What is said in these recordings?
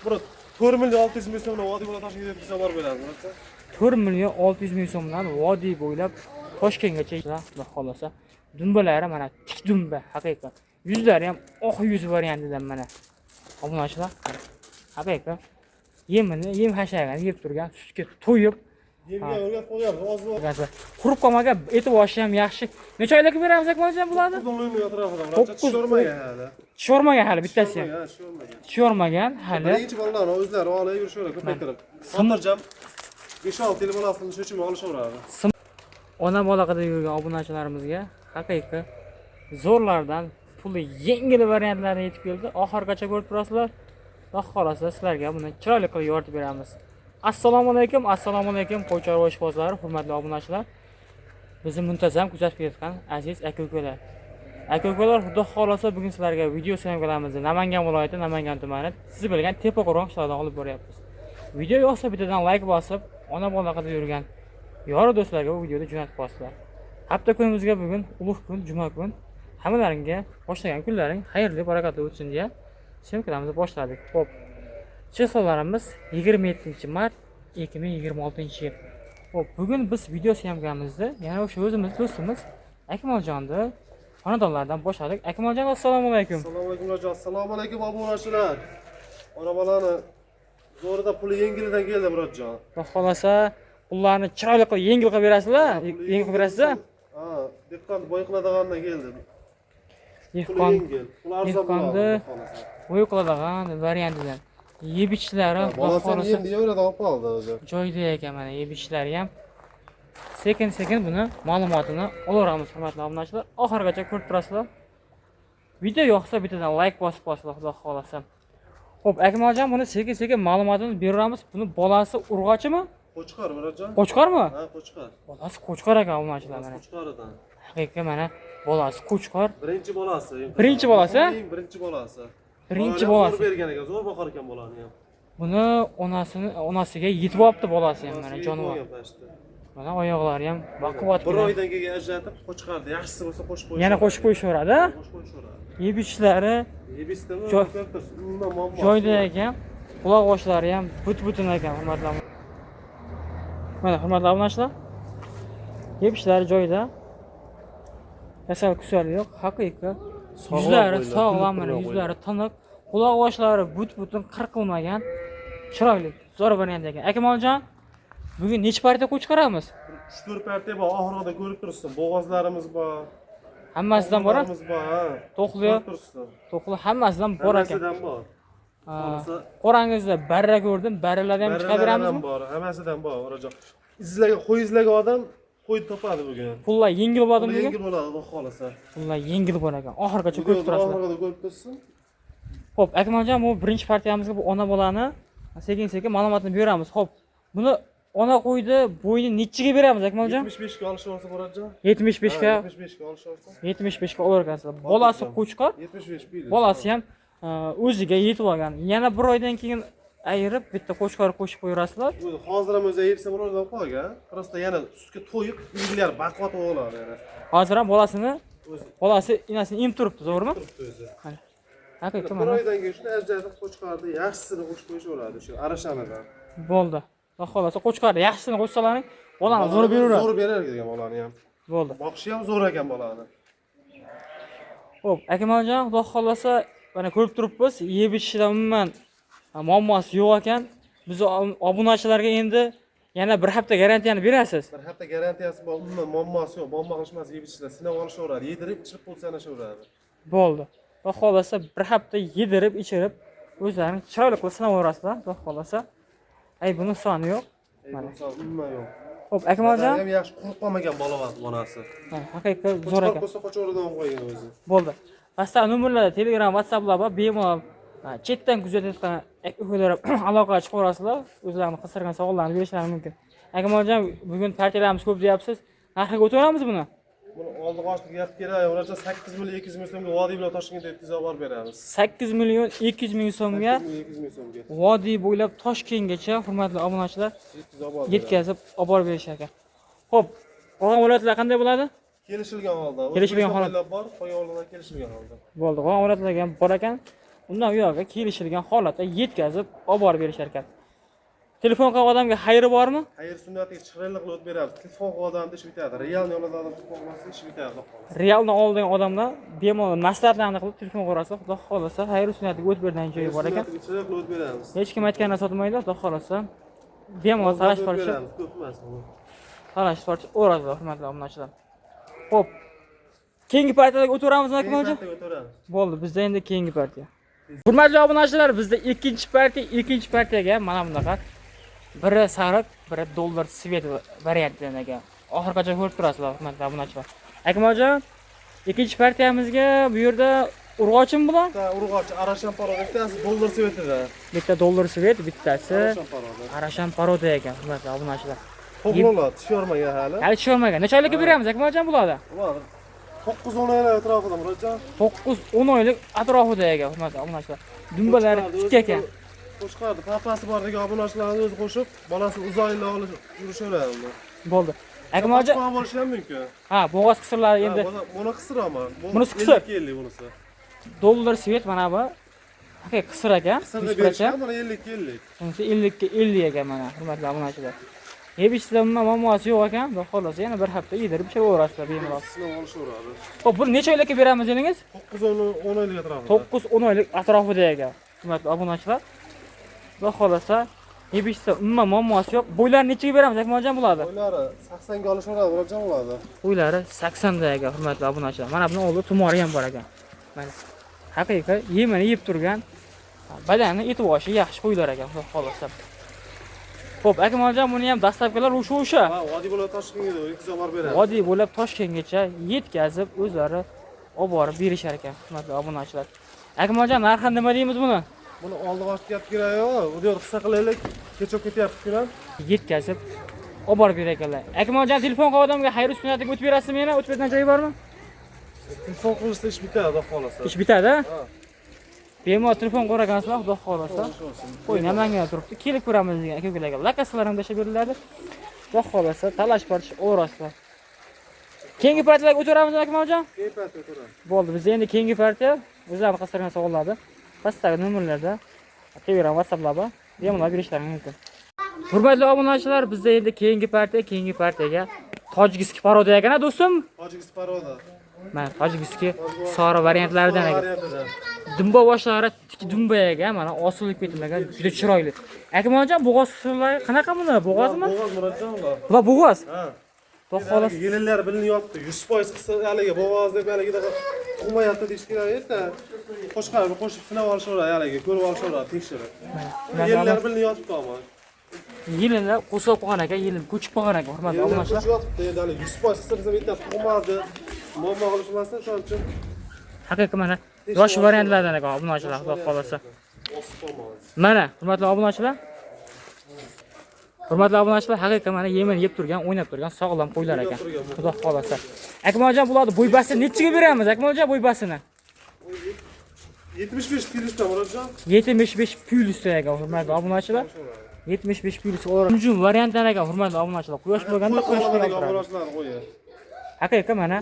Bura 4 million 600 ming so'mdan vodiy bo'ylab Toshkentga yetkazib olib beramiz. 4 million 600 ming so'mdan vodiy bo'ylab Toshkentgacha Xudo xolasa. Dumbalari mana tik dumba haqiqat. Yuzlari ham oq yuz variantidan mana. Obunachilar. Haqiqat. Yem hashagani yeb turgan, sutga to'yib Yemga o'rgat qo'yamiz, oz bo'ladi. Qurib qolmagan eti boshi ham yaxshi. Necha oylik beramiz akmaljon bularni? 9 million atrofida. Tushormagan hali. Tushormagan hali bittasi ham. Tushormagan. Tushormagan hali. Birinchi bolalarni o'zlari olib yurishadi, ko'paytirib. Xotirjam 5-6 yil bolasini shu uchun olishaveradi. Ona bola qilib yurgan obunachilarimizga haqiqiy zo'rlardan puli yengil variantlarni yetib keldi. Oxirgacha ko'rib turasizlar. Xudo xolasa sizlarga buni chiroyli qilib yoritib beramiz. Assalomu alaykum qo'ychorva ishqibozlari, hurmatli obunachilar. Bizni muntazam kuzatib kelayotgan aziz aka-ukalar. Aka-ukalar, xudo xolasa bugun sizlarga video syomkalarimizni Namangan viloyati, Namangan tumani, siz bilgan Tepaqo'rg'on qishlog'idan olib boryapmiz. Video yoqsa bittadan like bosib, ona bola qilib yurgan yori do'stlarga bu videoni jo'natib qo'yasizlar. Hafta kunimizga bugun ulug' kun, juma kun. Hammalaringga boshlagan kunlaring xayrli, barakatli o'tsin deya syomkalarimizni boshladik. Xo'p. Chiqishlarimiz 27-mart 2026-yil. Xo'p, bugun biz video syomkamizda yana o'sha o'zimiz do'stimiz Akmaljonning xonadonlaridan boshladik. Akmaljon, assalomu alaykum. Assalomu alaykum Rajon. Assalomu alaykum obunachilar. Ona bolani zo'rida puli yengildan keldi Murodjon. Xudo xolasa, pullarni chiroyli qilib yengil qilib berasizlar. Yengil qilib berasizlar? Ha, dehqon boy qiladigandan keldi. Dehqon yengil. Ular arzon bo'ladi. Boy qiladigan variantidan. Yebichlari xudo xolasa endi yo'lda olib qoldi o'zi. Joyida ekan mana yebichlari ham. Sekin buni ma'lumotini olaveramiz, hurmatli obunachilar. Oxirigacha ko'rib turasizlar. Video yoqsa bittadan like bosib qo'yasizlar, xudo xolasa. Xo'p, Akmaljon buni sekin ma'lumotini beramiz. Buni bolasi urg'ochimi? Qo'chqor Murodjon. Qo'chqormi? Ha, qo'chqor. Bolasi qo'chqor ekan obunachilar mana. Qo'chqoridan. Haqiqiy mana bolasi qo'chqor. Birinchi bolasi. Birinchi bolasi? Birinchi bolasi. Birinchi bolasi. Zo'r bergan ekan, zo'r boqar ekan bolani ham. Buni onasiga yetib olibdi bolasi ham mana jonivor. Mana oyoqlari ham baquvvat. Bir oydan keyin ajratib qo'chqardi. Yaxshisi bo'lsa qo'shib qo'yish. Yana qo'shib qo'yishaveradi. Qo'shib qo'yishaveradi. Yebichlari Yebishdimi? Umuman muammo. joyida ekan. Quloq oshlari ham but-butun ekan, hurmatli. Mana hurmatli obunachilar. Yebishlari joyida. Kasal yo'q, haqiqiy. Yuzlari sog'lom, mana yuzlari tiniq, quloq oshlari but-butun qirqilmagan, chiroyli, zo'r variant ekan. Akmaljon, bugun necha partiya qo'chqaramiz? 3-4 partiya bor, oxirida ko'rib turibsiz. Bo'g'ozlarimiz bor. Hammasidan bor. To'qli, to'qli hammasidan bor ekan. Hammasidan bor. Qorangizda barra ko'rdim, barralarni ham chiqarib beramizmi? Bor, hammasidan bor, Orajon. Qo'y izlagan odam qo'y topadi bugun. Pullar yengil bo'ladimi bugun? Yengil bo'ladi, Xudo xolasa. Pullar yengil bo'lar ekan. Oxirgacha ko'rib turasizlar. Oxirida ko'rib tursin. Xo'p, Akmaljon, bu birinchi partiyamizga bu ona bolani sekin ma'lumotini beramiz. Xo'p, buni ona qo'ydi, bo'yni nechiga beramiz Akmaljon? 75 ga olishaversa Murodjon. 75 ga. 75 ga olishaversa. 75 ga olar ekansizlar. Bolasi qo'chqor. 75 bil. Bolasi ham o'ziga yetib olgan. Yana bir oydan keyin ayirib bitta qo'chqor qo'shib qo'yarasizlar. Hozir ham o'zi ayirsa bo'lardi qolgan. Prosta yana sutga to'yib, ilgilari baquvvat bo'ladi yana. Hozir ham bolasi inasini emib turibdi, to'g'rimi? Turibdi o'zi. Haqiqatdan Bir mana. oydan keyin shuni ajratib qo'chqorni yaxshisini qo'shib qo'yishaveradi shu arashamidan. Bo'ldi. Xudo xolasa qo'chqorni yaxshisini qo'shsalaring, bolani zo'r beraveradi. Zo'r berar ekan bolani ham. Bo'ldi. Boqishi ham zo'r ekan bolani. Xo'p, Akmaljon, xudo xolasa mana ko'rib turibmiz, yeb ichishda umuman muammosi yo'q ekan. Biz obunachilarga endi yana bir hafta garantiyani berasiz. Bir hafta garantiyasi bor, umuman muammosi yo'q. Muammo qilishmas yeb ichishda sinab olishaveradi. Yedirib ichirib pul sanashaveradi. Bo'ldi. Xudo xolasa bir hafta yedirib, ichirib o'zlarini chiroyli qilib sinab olasizlar, xudo xolasa. Ay buni soni yo'q. Mana umuman yo'q. Xo'p, Akmaljon ham yaxshi quruq qolmagan bolasi. Ha, haqiqiy zo'r ekan. Qo'sa qo'chqordan qo'ygan o'zi. Bo'ldi. Pastda nomerlarda Telegram, WhatsApplar bor, bemalol chetdan kuzatayotgan ukalar aloqa chiqib olasizlar, o'zlarini qisqargan savollarni berishlari mumkin. Akmaljon, bugun partiyalarimiz ko'p deyapsiz. Narxiga o'tiramiz buni? Buni oldiga ochlik gap kerak. O'racha 8 million 200 ming so'mga vodiy bilan Toshkentga yetkazib olib beramiz. 8 million 200 ming so'mga 200 ming so'mga vodiy bo'ylab Toshkentgacha, hurmatli obunachilar, yetkazib olib berish ekan. Xo'p, qolgan viloyatlar qanday bo'ladi? Kelishilgan holda. Kelishilgan holda bor, qo'ya oldidan kelishilgan holda. Bo'ldi. Qolgan viloyatlarga ham bor ekan. undan u yoqqa kelishilgan holatda yetkazib olib borib berishar ekan. Telefon qilgan odamga xayri bormi? Xayr sunnatiga chiroyli qilib o'tib beramiz. Telefon qilgan odamda ish bitadi. Realni yo'lida odam telefon qilmasa ish bitadi. Realni olgan odamlar bemalol maslahatlarni qilib telefon qo'rasa, xudo xolasa xayri sunnatiga o'tib beradigan joyi bor ekan. Chiroyli qilib o'tib beramiz. Hech kim aytganini sotmaydi, xudo xolasa. Bemalol talash qilish. Ko'pmas bu. Talash qilish o'rasizlar, hurmatli obunachilar. Xo'p. Keyingi partiyaga o'tiramizmi, akmaljon? Bo'ldi, bizda endi keyingi partiya. Hurmatli obunachilar, bizda ikkinchi partiyaga mana bunaqa biri sariq, biri dollar svet variantidan ekan. Oxirgacha ko'rib turasizlar, hurmatli obunachilar. Akmaljon, ikkinchi partiyamizga bu yerda urg'ochim bular? Urg'och Arashan Paroda bittasi dollar svetida. Bitta dollar svet, bittasi Arashan Paroda. Arashan Paroda ekan, hurmatli obunachilar. To'g'rilar, tushormagan hali. Hali tushormagan. Necha oylikka beramiz, akmaljon bularda? Ular 9-10 oylar atrofida Murodjon. 9-10 oylik atrofida ekan, hurmatli obunachilar. Dumbalari tik ekan. Qo'shqardi, papasi bor degan obunachilarni o'zi qo'shib, bolasini uzoqlarga olib yurishaveradi. Bo'ldi. Akmaljon, Qo'shib bo'lishi ham mumkin. ha, bo'g'oz qisirlari endi Buni qisirama. Bunisi qisir. 50 bunisi. dollar svet mana bu. Haqiqiy qisir ekan. Qisirda berishgan, mana 50-50. Bunisi 50 ga 50 ekan mana, hurmatli obunachilar. Yebishda muammosi yo'q ekan, xudo xolasa yana bir hafta yedirib pishiraverasizlar bemalol. Sinov olishaveradi. Xo'p, buni necha oylikka beramiz dedingiz? 9-10 oylik atrofida. 9-10 oylik atrofida ekan, hurmatli obunachilar. Xudo xolasa yebishda muammosi yo'q. Bo'ylarni nechaga beramiz, akmaljon bularni? Bo'ylari 80 ga olishaveradi, Murodjon bo'ladi. Bo'ylari 80 da ekan, hurmatli obunachilar. Mana buni oldida tumori ham bor ekan. Mana haqiqiy yemini yeb turgan, badani e'tiboshi yaxshi qo'ylar ekan, xudo xolasa. Xo'p, akmaljon buni ham dastlabkilar o'sha. Ha, vodiy bo'lib Toshkentga yetkazib borib beradi. Vodiy bo'lib Toshkentgacha yetkazib o'zlari olib borib berishar ekan, hurmatli obunachilar. Akmaljon, narxi nima deymiz buni? Buni oldi vaqtga gap kerak-ku. Bu yerda qissa qilaylik. Kechib ketyapti ham. Yetkazib olib borib berar ekanlar. Akmaljon, telefon qilgan odamga xayr sunnatiga o'tib berasizmi yana? O'tib beradigan joyi bormi? Telefon qilishsa ish bitadi, xudo xolasa. Ish bitadi? Ha. Bemalol telefon qo'ragansizlar, xudo xolasa. Qo'y, Namanganda turibdi. Kelib ko'ramiz degan aka-ukalarga lokatsiyalar ham tashlab beriladi. Xudo xolasa talash partish o'rasizlar. Keyingi partiyaga o'tiramiz, akmaljon? Keyingi partiya o'tiramiz. Bo'ldi, biz endi keyingi partiya o'zlari qasirgan savollarni pastdagi nomerlarda Telegram, WhatsApplarda bemalol berishlaringiz mumkin. Hurmatli obunachilar, bizda endi keyingi partiyaga Tojikskiy Paroda ekan, do'stim. Tojikskiy Paroda. Mana Tojikskiy sora variantlaridan ekan. Variantidan. Dumba boshlari tik dumba ekan, mana osilib ketmagan, juda chiroyli. Akmaljon, bo'g'oz qisirlari qanaqa buni? Bo'g'ozmi? Bo'g'oz Murodjon ular. Bular bo'g'oz. Ha. Xudo xolasa. Yelinlar bilinyapti. 100% qilsa haliga bo'g'oz deb haliga qilmayapti deyish kerak edi. Qo'shqarni qo'shib sinab olishaveradi haliga, ko'rib olishaveradi, tekshirib. Yelinlar bilinyapti ama. Yelinlar qo'sib qolgan ekan, yelin ko'chib qolgan ekan, hurmatli obunachilar. Yotibdi, endi hali 100% qilsa biz bitta qilmadi. Muammo qilishmasdan shuning uchun Haqiqiy mana yosh variantlardan ekan obunachilar, xudo xolasa. Mana, hurmatli obunachilar. Hurmatli obunachilar, haqiqiy mana yemin yeb turgan, o'ynab turgan sog'lom qo'ylar ekan. Xudo xolasa. Akmaljon, bularni bo'ybasini nechiga beramiz? Akmaljon, bo'ybasini 75 kilosta Murodjon. 75 plyusda ekan, hurmatli obunachilar. 75 plyus o'rab. Jum variantlar ekan, hurmatli obunachilar. Quyosh bo'lganda quyosh bilan obunachilar qo'yadi. Haqiqiy mana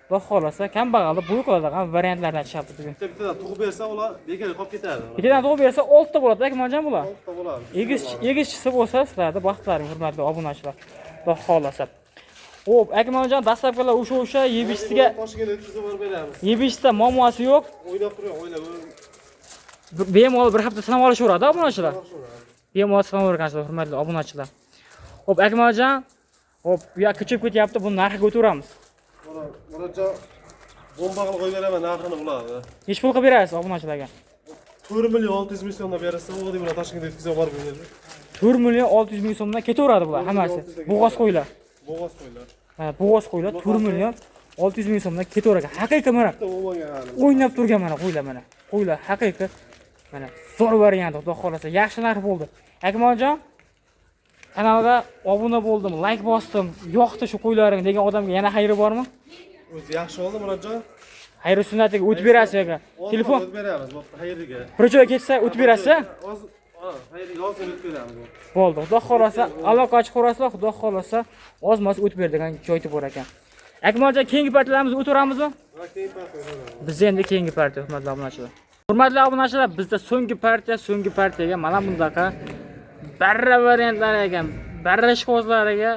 Xudo xolasa kambag'alni bo'y qiladigan variantlardan chiqyapti bugun. Bitta tug'ib bersa ular bekorga qolib ketadi. Bittadan tug'ib bersa 6 ta bo'ladi, akmaljon bular. 6 ta bo'ladi. Egizchisi bo'lsa sizlarda baxtlaring, hurmatli obunachilar. Xudo xolasa. Xo'p, akmaljon, dastlabkilar o'sha yebishsiga Toshkentga yetkazib borib beramiz. yebishda muammosi yo'q. O'ylab turing, o'ylab. Bemalol bir hafta sinab olishaveradi obunachilar. Bemalol sinab o'rgansizlar, hurmatli obunachilar. Xo'p, akmaljon, xo'p, bu yoq ko'chib ketyapti, buni narxiga o'tiramiz. Murodjon, bomba qilib qo'yib beraman narxini ularni. Necha pul qilib berasiz obunachilarga? 4 million 600 ming so'mdan berasa, o'g'li bilan Toshkentga yetkazib borib beradi. 4 million 600 ming so'mdan ketaveradi bular hammasi. Bo'g'oz qo'ylar. Bo'g'oz qo'ylar. Mana bo'g'oz qo'ylar 4 million 600 ming so'mdan ketaveradi. Haqiqiy mana Bitta bo'lmagan hali. o'ynab turgan mana qo'ylar mana. Qo'ylar haqiqiy mana zo'r variant, xudo xolasa. Yaxshi narx bo'ldi. Akmaljon, kanalga obuna bo'ldim, like bosdim, yoqdi shu qo'ylaring degan odamga yana xayri bormi? O'zi yaxshi oldi Murodjon. Xayri sunnatiga o'tib berasiz ekan. Telefon o'tib beramiz, bo'pti, xayriga. bir joyga ketsa o'tib berasiz. Hozir, xayriga hozir o'tib beramiz. Bo'ldi. Xudo xolasa, aloqa ochib qo'rasizlar, xudo xolasa, ozmas o'tib beradigan joy topib bor ekan. Akmaljon, keyingi partiyalarimizni o'tiramizmi? Va keyin partiya. Biz endi keyingi partiya, hurmatli obunachilar. Hurmatli obunachilar, bizda so'nggi partiyaga mana bunaqa barra variantlar ekan, barra ishqibozlariga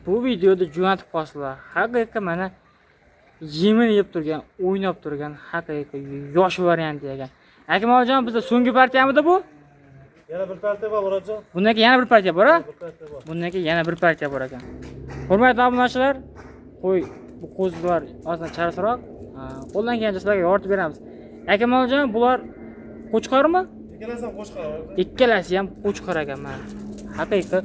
bu videoda jo'natib qo'ysalar. Haqiqatan mana yemin yeb turgan, o'ynab turgan haqiqiy yosh variant ekan. Akmaljon, bizda so'nggi partiyamidi bu? Yana bir partiya bor, Murodjon. Bundan keyin yana bir partiya bor, Bir partiya bor. bundan keyin yana bir partiya bor ekan. Hurmatli obunachilar, qo'y bu qo'zilar ozgina charasroq, qo'ldan kelgancha sizlarga yoritib beramiz. Akmaljon, bular qo'chqormi? Ikkalasi ham qo'shqor. Ikkalasi ham qo'chqor ekan mana. Haqiqiy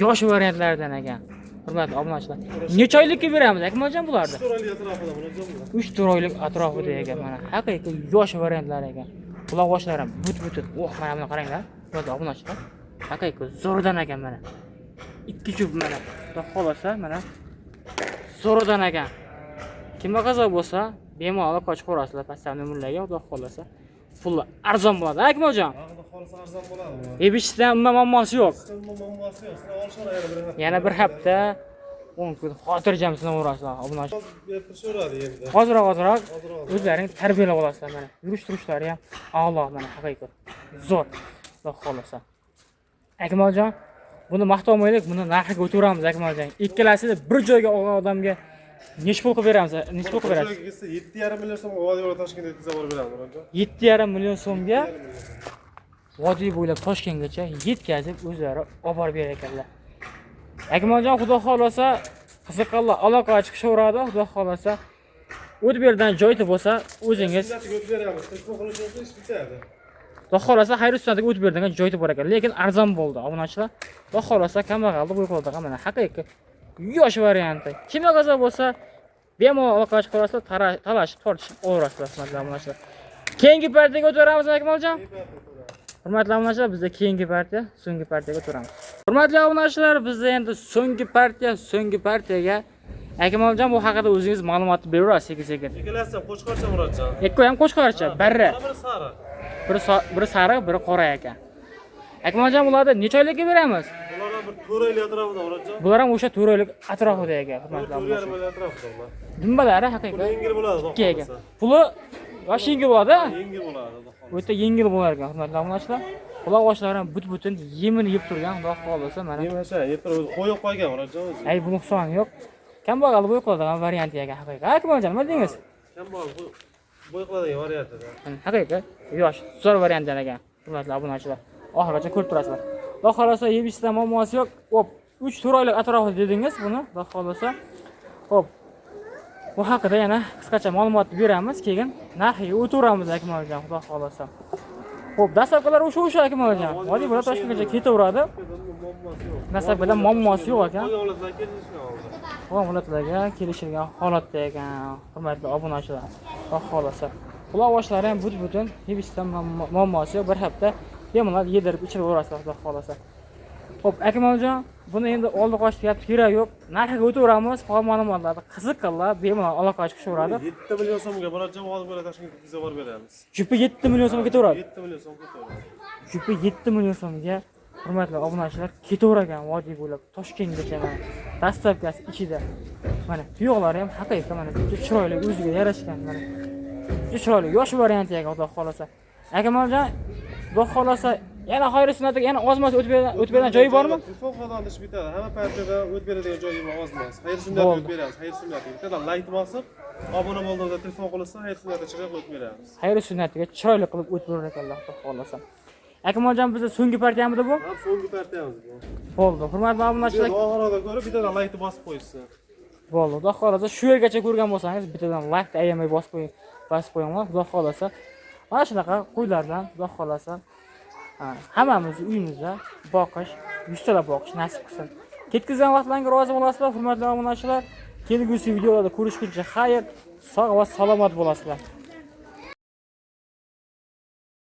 yosh variantlardan ekan. Hurmatli obunachilar. Necha oylikka beramiz Akmaljon bularni? 4 oylik atrofida, Murodjon. 3-4 oylik atrofida ekan mana. Haqiqiy yosh variantlar ekan. Quloq-boshlari ham but-but. Mana buni qaranglar. Hurmatli obunachilar. Haqiqiy zo'rdan ekan mana. 2 jup mana. Xudo xolasa mana zo'rdan ekan. Kimga qazoq bo'lsa, bemalol qochib ko'rasizlar pastdan nomerlarga, xudo xolasa. Pul arzon bo'ladi, Akmaljon. Xudo xolasa arzon bo'ladi. Ebishdan umuman muammosi yo'q. Muammosi yo'q. Sinab olishar Yana bir hafta 10 kun xotirjam sinab o'rasizlar, obunachilar. Berishaveradi endi. Hozir o'zlaring tarbiyalab olasizlar mana. Yurish-turishlari ham a'lo mana haqiqiy. Zo'r. Xudo xolasa. Akmaljon, buni maqtolmaylik, buni narxiga o'tiramiz Akmaljon. Ikkalasini bir joyga olgan odamga necha pul qilib beramiz? Necha pul qilib berasiz? 7,5 million so'm Vodiy bo'ylab Toshkentga yetkazib yuborib beramiz, Murodjon. 7,5 million so'mga Vodiy bo'ylab Toshkentgacha yetkazib o'zlari olib borib berar ekanlar. Akmaljon, xudo xolasa qiziqqanlar aloqaga chiqishaveradi, xudo xolasa o'tib berdan joyda bo'lsa o'zingiz O'tib beramiz. Telefon qilishingizda ish bitadi. xudo xolasa xayr ustidan o'tib berdan joyda bor ekan, lekin arzon bo'ldi obunachilar. Xudo xolasa kambag'alni qo'yib mana haqiqiy yosh varianti. Kimga qazo bo'lsa bemalol aloqaga chiqarasizlar, talashib, tortishib olaverasizlar, hurmatli obunachilar. Keyingi partiyaga o'tamiz Akmaljon. Hurmatli obunachilar, bizda keyingi partiya, so'nggi partiyaga o'tamiz. Hurmatli obunachilar, bizda endi so'nggi partiyaga Akmaljon bu haqida o'zingiz ma'lumot berasiz sekin-sekin. Ikkalasi ham qo'shqorcha, Murodjon. Ikkovi ham qo'chqorcha, barra. Biri sariq. Biri sariq, biri qora ekan. Akmaljon, bularni necha oylikka beramiz? Bular ham bir 4 oylik atrofida, Murodjon. Bular ham o'sha 4 oylik atrofida ekan, hurmatli 4,5 obunachilar. oylik atrofida ular. Dumbalari Puli haqiqiy yengil bo'ladi, xudo ikki ekan. xolasa. Puli yosh yengil bo'ladi. Yengil bo'ladi, xudo xolasa. O'ta yengil bo'lar ekan, hurmatli obunachilar. Quloq-boshlari ham but-butun yemin yeb turgan, xudo xolasa mana. Yemasha, yetir o'zi qo'yib qo'ygan, Murodjon o'zi. Ay, bu nuqsoni yo'q. Kambag'al bo'y qiladigan variant ekan haqiqiy. Akmaljon, nima dedingiz? Kambag'al bo'y qiladigan variantida. Haqiqiy yosh, zo'r variant ekan, hurmatli obunachilar. Oxirigacha ko'rib turasizlar. Xudo xolasa yebishdan muammosi yo'q. Hop, 3-4 oylik atrofida dedingiz buni, xudo xolasa. Hop. Bu haqida yana qisqacha ma'lumot beramiz, keyin narxiga o'tiramiz Akmaljon, xudo xolasa. Hop, dastlabkilar o'sha Akmaljon. Vodiy bo'ylab Toshkentgacha ketaveradi. Dastlabkida muammosi yo'q ekan. Holatlarga kelishilgan holatda ekan, hurmatli obunachilar. Xudo xolasa. Quloq-boshlari ham but-butun, yebishdan muammosi yo'q, bir hafta bemalol yedirib ichirib o'rasizlar, xudo xolasa. Hop, Akmaljon, buni endi oldi qochib gap kerak yo'q. Narxiga o'tiramiz, qolgan ma'lumotlarni qiziqqanlar bemalol aloqaga chiqishaveradi. 7 million so'mga Murodjon Vodiy bo'ylab Toshkentga yetkazib yuborib beramiz. Jupi 7 million so'mga ketaveradi. 7 million so'm ketaveradi. Jupi 7 million so'mga hurmatli obunachilar ketavergan Vodiy bo'ylab Toshkentgacha mana. Dastlabkasi ichida. Mana tuyoqlari ham haqiqiy mana juda chiroyli, o'ziga yarashgan mana. Juda chiroyli yosh variant ekan, xudo xolasa. Akmaljon, xudo xolasa yana xayr sunnatiga yana ozmas o'tib beradigan joyi bormi? Telefon qilgan ish bitadi. Hamma partiyada o'tib beradigan joyi bor, ozmas. Xayr sunnat o'tib beramiz, xayr sunnat. Bittadan like bosib, obuna bo'lganda telefon qilsa, xayr sunnatga chiqib o'tib beramiz. Xayr sunnatiga chiroyli qilib o'tib berar ekanlar, xudo xolasa. Akmaljon, bizda so'nggi partiyamidi bu? Ha, so'nggi partiyamiz bu. Bo'ldi. Hurmatli obunachilar, Oxirida ko'rib, bittadan like bosib qo'yishsin. bo'ldi. Xudo xolasa shu yergacha ko'rgan bo'lsangiz, bittadan like ayamay bosib qo'yinglar, xudo xolasa. Mana shunaqa qo'ylardan, xudo xolasa, hammamiz uyimizda boqish, yuztalab boqish nasib qilsin. Ketkizgan vaqtlaringiz rozi bo'lasizlar, hurmatli obunachilar. Kelgusi videolarda ko'rishguncha xayr, sog' va salomat bo'lasizlar.